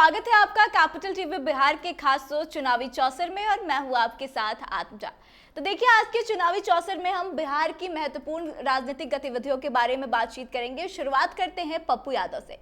स्वागत है आपका कैपिटल टीवी बिहार के खास शो चुनावी चौसर में और मैं हूं आपके साथ आत्मजा। तो देखिए, आज के चुनावी चौसर में हम बिहार की महत्वपूर्ण राजनीतिक गतिविधियों के बारे में बातचीत करेंगे। शुरुआत करते हैं पप्पू यादव से।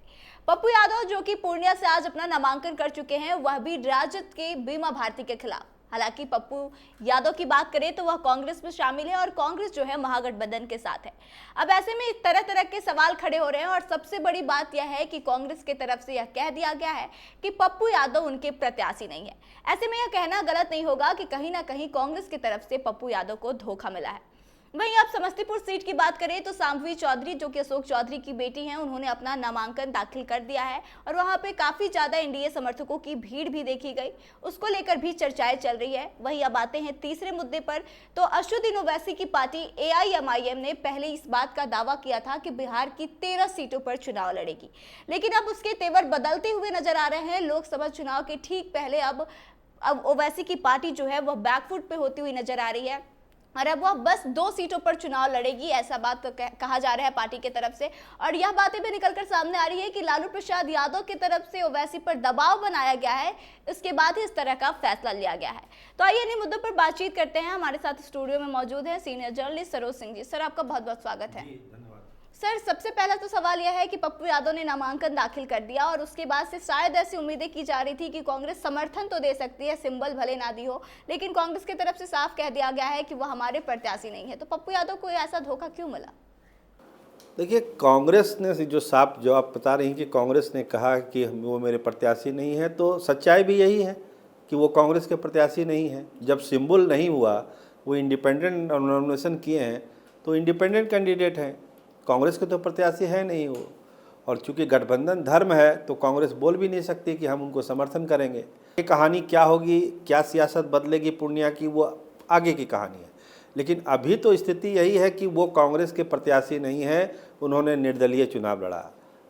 पप्पू यादव जो कि पूर्णिया से आज अपना नामांकन कर चुके हैं, वह भी राजद के बीमा भारती के खिलाफ। हालांकि पप्पू यादव की बात करें तो वह कांग्रेस में शामिल है और कांग्रेस जो है महागठबंधन के साथ है। अब ऐसे में तरह तरह के सवाल खड़े हो रहे हैं और सबसे बड़ी बात यह है कि कांग्रेस की तरफ से यह कह दिया गया है कि पप्पू यादव उनके प्रत्याशी नहीं है। ऐसे में यह कहना गलत नहीं होगा कि कहीं ना कहीं कांग्रेस की तरफ से पप्पू यादव को धोखा मिला है। वहीं आप समस्तीपुर सीट की बात करें तो सांभवी चौधरी जो कि अशोक चौधरी की बेटी हैं, उन्होंने अपना नामांकन दाखिल कर दिया है और वहां पे काफी ज्यादा एनडीए समर्थकों की भीड़ भी देखी गई। उसको लेकर भी चर्चाएं चल रही है। वहीं अब आते हैं तीसरे मुद्दे पर। तो अशुद्दीन ओवैसी की पार्टी एआईएमआईएम ने पहले इस बात का दावा किया था कि बिहार की 13 सीटों पर चुनाव लड़ेगी, लेकिन अब उसके तेवर बदलते हुए नजर आ रहे हैं। लोकसभा चुनाव के ठीक पहले अब ओवैसी की पार्टी जो है वह बैकफुट पे होती हुई नजर आ रही है और अब वह बस 2 सीटों पर चुनाव लड़ेगी, ऐसा बात तो कहा जा रहा है पार्टी की तरफ से। और यह बातें भी निकलकर सामने आ रही है कि लालू प्रसाद यादव की तरफ से ओवैसी पर दबाव बनाया गया है, इसके बाद ही इस तरह का फैसला लिया गया है। तो आइए इन्हीं मुद्दों पर बातचीत करते हैं। हमारे साथ स्टूडियो में मौजूद है senior journalist Saroj Singh ji. Sir, आपका बहुत बहुत स्वागत है। सर, सबसे पहला तो सवाल यह है कि पप्पू यादव ने नामांकन दाखिल कर दिया और उसके बाद से शायद ऐसी उम्मीदें की जा रही थी कि कांग्रेस समर्थन तो दे सकती है, सिंबल भले ना दी हो, लेकिन कांग्रेस की तरफ से साफ कह दिया गया है कि वह हमारे प्रत्याशी नहीं है। तो पप्पू यादव को ऐसा धोखा क्यों मिला? देखिए, कांग्रेस ने जो साफ जवाब बता रही कि कांग्रेस ने कहा कि वो मेरे प्रत्याशी नहीं है, तो सच्चाई भी यही है कि वो कांग्रेस के प्रत्याशी नहीं है। जब सिंबल नहीं हुआ, वो इंडिपेंडेंट नॉमिनेशन किए हैं, तो इंडिपेंडेंट कैंडिडेट हैं, कांग्रेस के तो प्रत्याशी है नहीं वो। और चूंकि गठबंधन धर्म है तो कांग्रेस बोल भी नहीं सकती कि हम उनको समर्थन करेंगे। ये कहानी क्या होगी, क्या सियासत बदलेगी पूर्णिया की, वो आगे की कहानी है। लेकिन अभी तो स्थिति यही है कि वो कांग्रेस के प्रत्याशी नहीं है, उन्होंने निर्दलीय चुनाव लड़ा।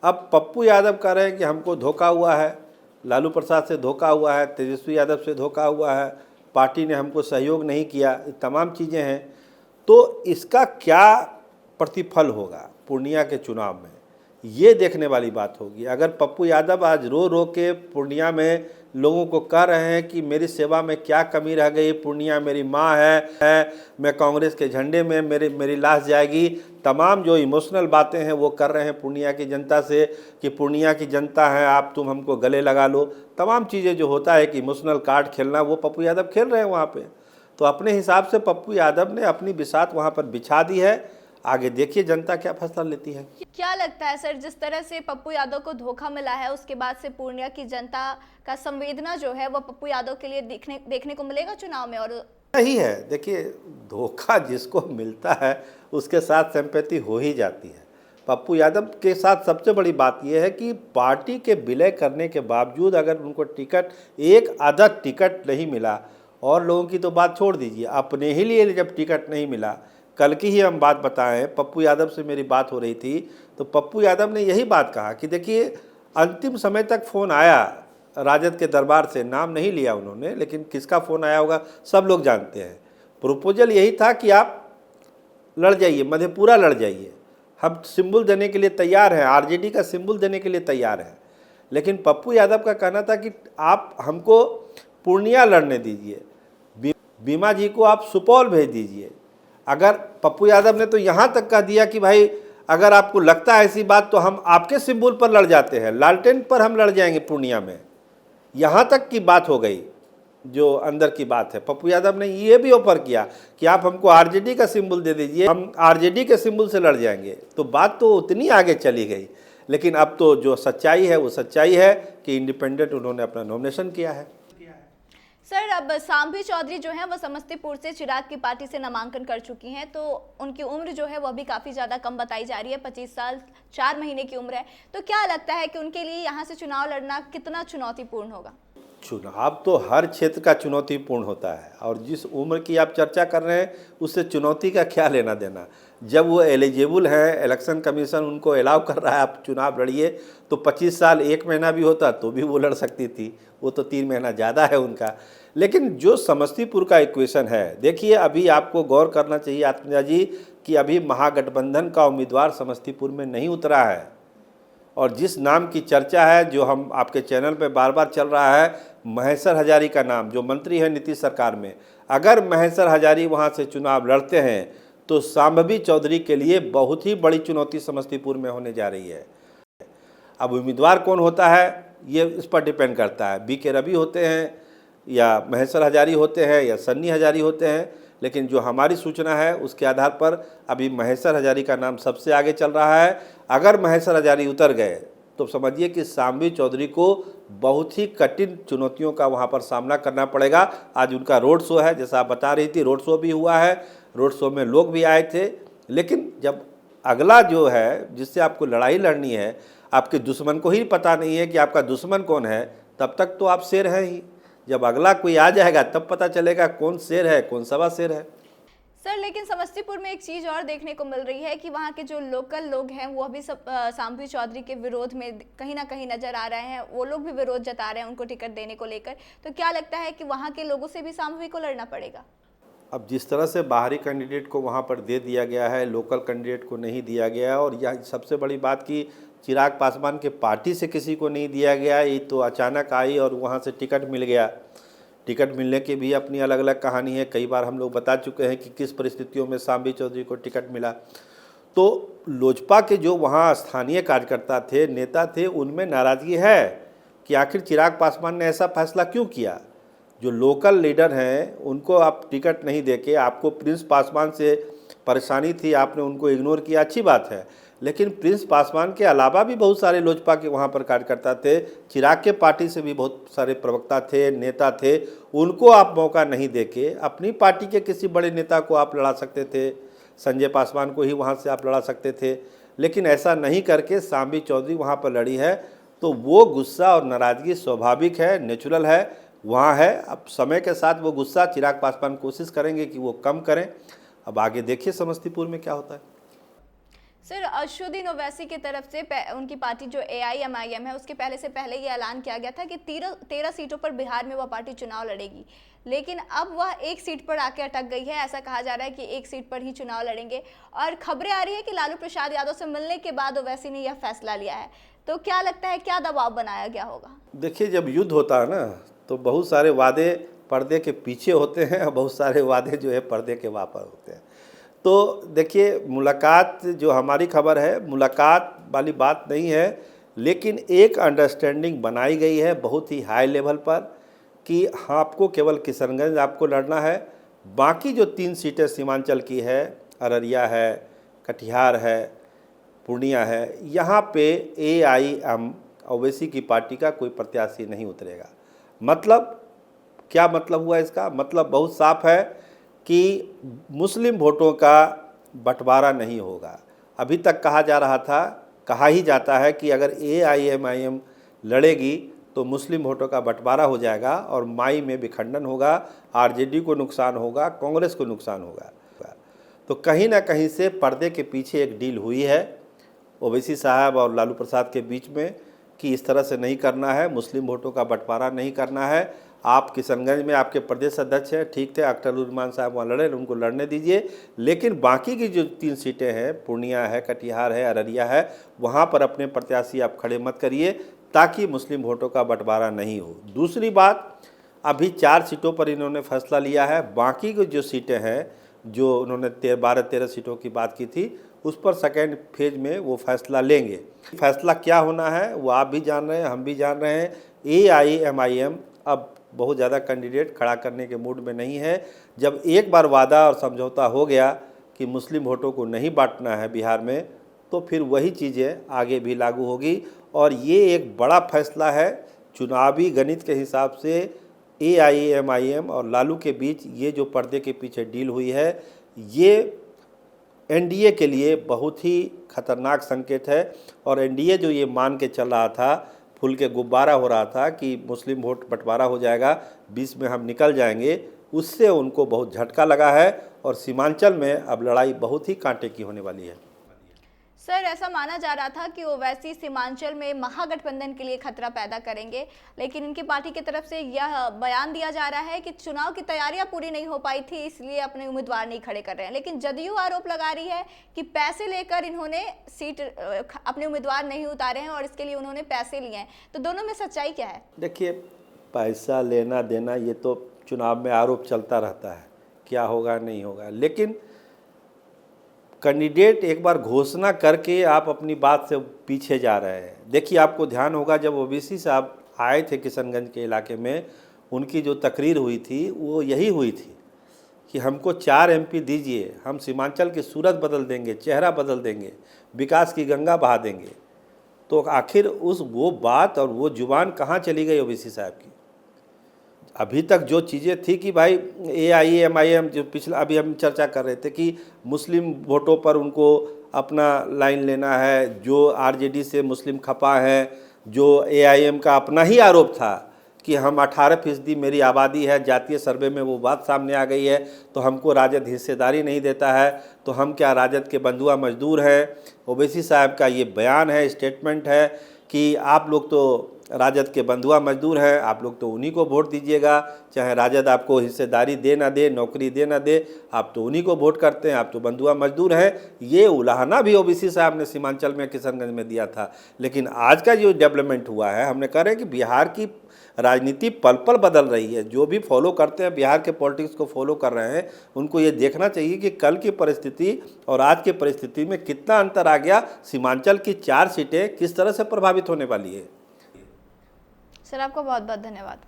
अब पप्पू यादव कह रहे हैं कि हमको धोखा हुआ है, लालू प्रसाद से धोखा हुआ है, तेजस्वी यादव से धोखा हुआ है, पार्टी ने हमको सहयोग नहीं किया, ये तमाम चीज़ें हैं। तो इसका क्या प्रतिफल होगा पूर्णिया के चुनाव में, ये देखने वाली बात होगी। अगर पप्पू यादव आज रो रो के पूर्णिया में लोगों को कह रहे हैं कि मेरी सेवा में क्या कमी रह गई, पूर्णिया मेरी माँ है, मैं कांग्रेस के झंडे में मेरी लाश जाएगी, तमाम जो इमोशनल बातें हैं वो कर रहे हैं पूर्णिया की जनता से कि पूर्णिया की जनता है, आप तुम हमको गले लगा लो, तमाम चीज़ें जो होता है कि इमोशनल कार्ड खेलना, वो पप्पू यादव खेल रहे हैं वहाँ पर। तो अपने हिसाब से पप्पू यादव ने अपनी बिसात वहाँ पर बिछा दी है। आगे देखिए जनता क्या फैसला लेती है। क्या लगता है सर, जिस तरह से पप्पू यादव को धोखा मिला है, उसके बाद से पूर्णिया की जनता का संवेदना जो है वो पप्पू यादव के लिए देखने को मिलेगा चुनाव में? और यही है, देखिए, धोखा जिसको मिलता है उसके साथ सिंपैथी हो ही जाती है। पप्पू यादव के साथ सबसे बड़ी बात यह है कि पार्टी के विलय करने के बावजूद अगर उनको टिकट, एक आधा टिकट नहीं मिला, और लोगों की तो बात छोड़ दीजिए, अपने ही लिए जब टिकट नहीं मिला, कल की ही हम बात बताएं, पप्पू यादव से मेरी बात हो रही थी तो पप्पू यादव ने यही बात कहा कि देखिए, अंतिम समय तक फ़ोन आया राजद के दरबार से, नाम नहीं लिया उन्होंने, लेकिन किसका फ़ोन आया होगा सब लोग जानते हैं। प्रपोजल यही था कि आप लड़ जाइए, मधेपुरा लड़ जाइए, हम सिंबल देने के लिए तैयार हैं, आरजेडी का सिंबल देने के लिए तैयार हैं। लेकिन पप्पू यादव का कहना था कि आप हमको पूर्णिया लड़ने दीजिए, बीमा जी को आप सुपौल भेज दीजिए। अगर पप्पू यादव ने तो यहाँ तक कह दिया कि भाई अगर आपको लगता है ऐसी बात तो हम आपके सिंबल पर लड़ जाते हैं, लालटेन पर हम लड़ जाएंगे पूर्णिया में, यहाँ तक की बात हो गई। जो अंदर की बात है, पप्पू यादव ने ये भी ऑफर किया कि आप हमको आरजेडी का सिंबल दे दीजिए, हम आरजेडी के सिंबल से लड़ जाएंगे। तो बात तो उतनी आगे चली गई। लेकिन अब तो जो सच्चाई है वो सच्चाई है कि इंडिपेंडेंट उन्होंने अपना नॉमिनेशन किया है। सर, अब सांभवी चौधरी जो है वो समस्तीपुर से चिराग की पार्टी से नामांकन कर चुकी हैं, तो उनकी उम्र जो है वह भी काफ़ी ज़्यादा कम बताई जा रही है, 25 साल 4 महीने की उम्र है। तो क्या लगता है कि उनके लिए यहाँ से चुनाव लड़ना कितना चुनौतीपूर्ण होगा? चुनाव तो हर क्षेत्र का चुनौतीपूर्ण होता है, और जिस उम्र की आप चर्चा कर रहे हैं उससे चुनौती का क्या लेना देना। जब वो एलिजिबल है, इलेक्शन कमीशन उनको अलाउ कर रहा है आप चुनाव लड़िए, तो 25 साल 1 महीना भी होता तो भी वो लड़ सकती थी, वो तो 3 महीना ज़्यादा है उनका। लेकिन जो समस्तीपुर का इक्वेशन है, देखिए, अभी आपको गौर करना चाहिए आत्मजा जी कि अभी महागठबंधन का उम्मीदवार समस्तीपुर में नहीं उतरा है। और जिस नाम की चर्चा है, जो हम आपके चैनल पे बार बार चल रहा है, महेश्वर हजारी का नाम, जो मंत्री है नीतीश सरकार में, अगर महेश्वर हजारी वहाँ से चुनाव लड़ते हैं तो शांभवी चौधरी के लिए बहुत ही बड़ी चुनौती समस्तीपुर में होने जा रही है। अब उम्मीदवार कौन होता है ये इस पर डिपेंड करता है, बी के रवि होते हैं या महेश्वर हजारी होते हैं या सन्नी हजारी होते हैं, लेकिन जो हमारी सूचना है उसके आधार पर अभी महेश्वर हजारी का नाम सबसे आगे चल रहा है। अगर महेश्वर हजारी उतर गए तो समझिए कि शांभवी चौधरी को बहुत ही कठिन चुनौतियों का वहाँ पर सामना करना पड़ेगा। आज उनका रोड शो है, जैसा आप बता रही थी, रोड शो भी हुआ है, रोड शो में लोग भी आए थे, लेकिन जब अगला जो है जिससे आपको लड़ाई लड़नी है, आपके दुश्मन को ही पता नहीं है कि आपका दुश्मन कौन है, तब तक तो आप शेर हैं ही। जब अगला कोई आ जाएगा तब पता चलेगा कौन शेर है, कौन सवा शेर है। सर, लेकिन समस्तीपुर में एक चीज़ और देखने को मिल रही है कि वहाँ के जो लोकल लोग हैं वो अभी सब शांभवी चौधरी के विरोध में कहीं ना कहीं नजर आ रहे हैं, वो लोग भी विरोध जता रहे हैं उनको टिकट देने को लेकर। तो क्या लगता है कि वहाँ के लोगों से भी शांभवी को लड़ना पड़ेगा? अब जिस तरह से बाहरी कैंडिडेट को वहाँ पर दे दिया गया है, लोकल कैंडिडेट को नहीं दिया गया, और यह सबसे बड़ी बात कि चिराग पासवान के पार्टी से किसी को नहीं दिया गया, ये तो अचानक आई और वहाँ से टिकट मिल गया। टिकट मिलने की भी अपनी अलग अलग कहानी है, कई बार हम लोग बता चुके हैं कि किस परिस्थितियों में शांभवी चौधरी को टिकट मिला। तो लोजपा के जो वहाँ स्थानीय कार्यकर्ता थे, नेता थे, उनमें नाराज़गी है कि आखिर चिराग पासवान ने ऐसा फैसला क्यों किया। जो लोकल लीडर हैं उनको आप टिकट नहीं देके, आपको प्रिंस पासवान से परेशानी थी, आपने उनको इग्नोर किया, अच्छी बात है, लेकिन प्रिंस पासवान के अलावा भी बहुत सारे लोजपा के वहाँ पर कार्यकर्ता थे, चिराग के पार्टी से भी बहुत सारे प्रवक्ता थे, नेता थे, उनको आप मौका नहीं देके अपनी पार्टी के किसी बड़े नेता को आप लड़ा सकते थे, संजय पासवान को ही वहाँ से आप लड़ा सकते थे, लेकिन ऐसा नहीं करके शांभवी चौधरी वहाँ पर लड़ी है। तो वो गुस्सा और नाराज़गी स्वाभाविक है, नेचुरल है, वहाँ है। अब समय के साथ वो गुस्सा चिराग पासवान कोशिश करेंगे कि वो कम करें। अब आगे देखिए समस्तीपुर में क्या होता है। सर, अशुद्दीन ओवैसी की तरफ से उनकी पार्टी जो AIMIM है उसके पहले ये ऐलान किया गया था कि 13 सीटों पर बिहार में वह पार्टी चुनाव लड़ेगी, लेकिन अब वह एक सीट पर आके अटक गई है। ऐसा कहा जा रहा है कि एक सीट पर ही चुनाव लड़ेंगे, और खबरें आ रही है कि लालू प्रसाद यादव से मिलने के बाद ओवैसी ने यह फैसला लिया है। तो क्या लगता है, क्या दबाव बनाया गया होगा? देखिए, जब युद्ध होता है ना तो बहुत सारे वादे पर्दे के पीछे होते हैं और बहुत सारे वादे जो है पर्दे के वापर होते हैं। तो देखिए, मुलाकात जो हमारी खबर है, मुलाकात वाली बात नहीं है, लेकिन एक अंडरस्टैंडिंग बनाई गई है बहुत ही हाई लेवल पर कि आपको केवल किशनगंज आपको लड़ना है, बाकी जो 3 सीटें सीमांचल की है, अररिया है, कटिहार है, पूर्णिया है, यहाँ पे AIM ओवैसी की पार्टी का कोई प्रत्याशी नहीं उतरेगा। मतलब क्या मतलब हुआ इसका? मतलब बहुत साफ है कि मुस्लिम वोटों का बंटवारा नहीं होगा। अभी तक कहा ही जाता है कि अगर AIMIM लड़ेगी तो मुस्लिम वोटों का बंटवारा हो जाएगा और माई में विखंडन होगा, RJD को नुकसान होगा, कांग्रेस को नुकसान होगा। तो कहीं ना कहीं से पर्दे के पीछे एक डील हुई है ओवैसी साहब और लालू प्रसाद के बीच में कि इस तरह से नहीं करना है, मुस्लिम वोटों का बंटवारा नहीं करना है। आप किशनगंज में आपके प्रदेश अध्यक्ष हैं, ठीक थे, अख्तरुज्जमान साहब वहाँ लड़े, उनको लड़ने दीजिए, लेकिन बाकी की जो 3 सीटें हैं, पूर्णिया है, कटिहार है, अररिया है, वहाँ पर अपने प्रत्याशी आप खड़े मत करिए ताकि मुस्लिम वोटों का बंटवारा नहीं हो। दूसरी बात, अभी 4 सीटों पर इन्होंने फैसला लिया है, बाकी की जो सीटें हैं, जो उन्होंने 12-13 सीटों की बात की थी, उस पर सेकेंड फेज में वो फैसला लेंगे। फैसला क्या होना है वो आप भी जान रहे हैं, हम भी जान रहे हैं। AIMIM अब बहुत ज़्यादा कैंडिडेट खड़ा करने के मूड में नहीं है। जब एक बार वादा और समझौता हो गया कि मुस्लिम वोटों को नहीं बांटना है बिहार में, तो फिर वही चीज़ें आगे भी लागू होगी। और ये एक बड़ा फैसला है चुनावी गणित के हिसाब से। AIMIM और लालू के बीच ये जो पर्दे के पीछे डील हुई है, ये NDA के लिए बहुत ही खतरनाक संकेत है। और NDA जो ये मान के चल रहा था, फूल के गुब्बारा हो रहा था कि मुस्लिम वोट बंटवारा हो जाएगा, 20 में हम निकल जाएंगे, उससे उनको बहुत झटका लगा है और सीमांचल में अब लड़ाई बहुत ही कांटे की होने वाली है। सर, ऐसा माना जा रहा था कि ओवैसी सीमांचल में महागठबंधन के लिए खतरा पैदा करेंगे, लेकिन इनकी पार्टी की तरफ से यह बयान दिया जा रहा है कि चुनाव की तैयारियां पूरी नहीं हो पाई थी, इसलिए अपने उम्मीदवार नहीं खड़े कर रहे हैं। लेकिन जदयू आरोप लगा रही है कि पैसे लेकर इन्होंने सीट अपने उम्मीदवार नहीं उतारे हैं और इसके लिए उन्होंने पैसे लिए हैं। तो दोनों में सच्चाई क्या है? देखिए, पैसा लेना देना ये तो चुनाव में आरोप चलता रहता है, क्या होगा नहीं होगा, लेकिन कैंडिडेट एक बार घोषणा करके आप अपनी बात से पीछे जा रहे हैं। देखिए, आपको ध्यान होगा जब ओबीसी साहब आए थे किशनगंज के इलाके में, उनकी जो तकरीर हुई थी वो यही हुई थी कि हमको 4 एमपी दीजिए, हम सीमांचल की सूरत बदल देंगे, चेहरा बदल देंगे, विकास की गंगा बहा देंगे। तो आखिर वो बात और वो जुबान कहाँ चली गई ओबीसी साहब की? अभी तक जो चीज़ें थी कि भाई AIM जो पिछला अभी हम चर्चा कर रहे थे कि मुस्लिम वोटों पर उनको अपना लाइन लेना है, जो RJD से मुस्लिम खपा है, जो AIM का अपना ही आरोप था कि हम 18% मेरी आबादी है, जातीय सर्वे में वो बात सामने आ गई है, तो हमको राजद हिस्सेदारी नहीं देता है, तो हम क्या राजद के बंधुआ मजदूर हैं। ओवैसी साहब का ये बयान है, स्टेटमेंट है कि आप लोग तो राजद के बंधुआ मजदूर हैं, आप लोग तो उन्हीं को वोट दीजिएगा, चाहे राजद आपको हिस्सेदारी दे ना दे, नौकरी दे ना दे, आप तो उन्हीं को वोट करते हैं, आप तो बंधुआ मजदूर हैं। ये उलाहना भी ओबीसी साहब ने सीमांचल में किशनगंज में दिया था। लेकिन आज का जो डेवलपमेंट हुआ है, हमने कह रहे हैं कि बिहार की राजनीति पल पल बदल रही है। जो भी फॉलो करते हैं, बिहार के पॉलिटिक्स को फॉलो कर रहे हैं, उनको ये देखना चाहिए कि कल की परिस्थिति और आज की परिस्थिति में कितना अंतर आ गया। सीमांचल की 4 सीटें किस तरह से प्रभावित होने वाली है। सर, आपको बहुत बहुत धन्यवाद।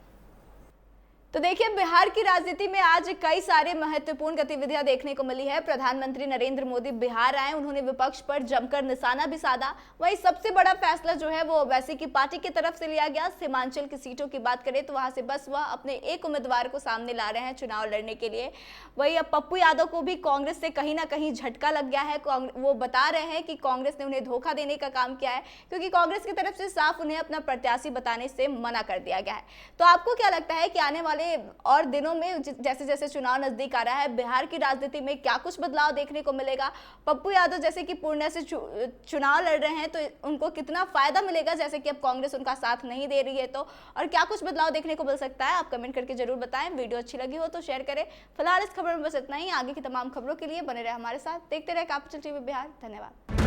तो देखिए, बिहार की राजनीति में आज कई सारे महत्वपूर्ण गतिविधियां देखने को मिली है। प्रधानमंत्री नरेंद्र मोदी बिहार आए, उन्होंने विपक्ष पर जमकर निशाना भी साधा। वहीं सबसे बड़ा फैसला जो है वो ओवैसी की पार्टी की तरफ से लिया गया। सीमांचल की सीटों की बात करें तो वहां से बस वह अपने एक उम्मीदवार को सामने ला रहे हैं चुनाव लड़ने के लिए। वहीं अब पप्पू यादव को भी कांग्रेस से कहीं ना कहीं झटका लग गया है। वो बता रहे हैं कि कांग्रेस ने उन्हें धोखा देने का काम किया है, क्योंकि कांग्रेस की तरफ से साफ उन्हें अपना प्रत्याशी बताने से मना कर दिया गया है। तो आपको क्या लगता है कि आने वाले और दिनों में जैसे जैसे चुनाव नजदीक आ रहा है, बिहार की राजनीति में क्या कुछ बदलाव देखने को मिलेगा? पप्पू यादव जैसे कि पूर्णिया से चुनाव लड़ रहे हैं, तो उनको कितना फायदा मिलेगा, जैसे कि अब कांग्रेस उनका साथ नहीं दे रही है, तो और क्या कुछ बदलाव देखने को मिल सकता है? आप कमेंट करके जरूर बताएं। वीडियो अच्छी लगी हो तो शेयर करें। फिलहाल इस खबर में बस इतना ही। आगे की तमाम खबरों के लिए बने रहे हमारे साथ, देखते रहे कैपिटल टीवी बिहार। धन्यवाद।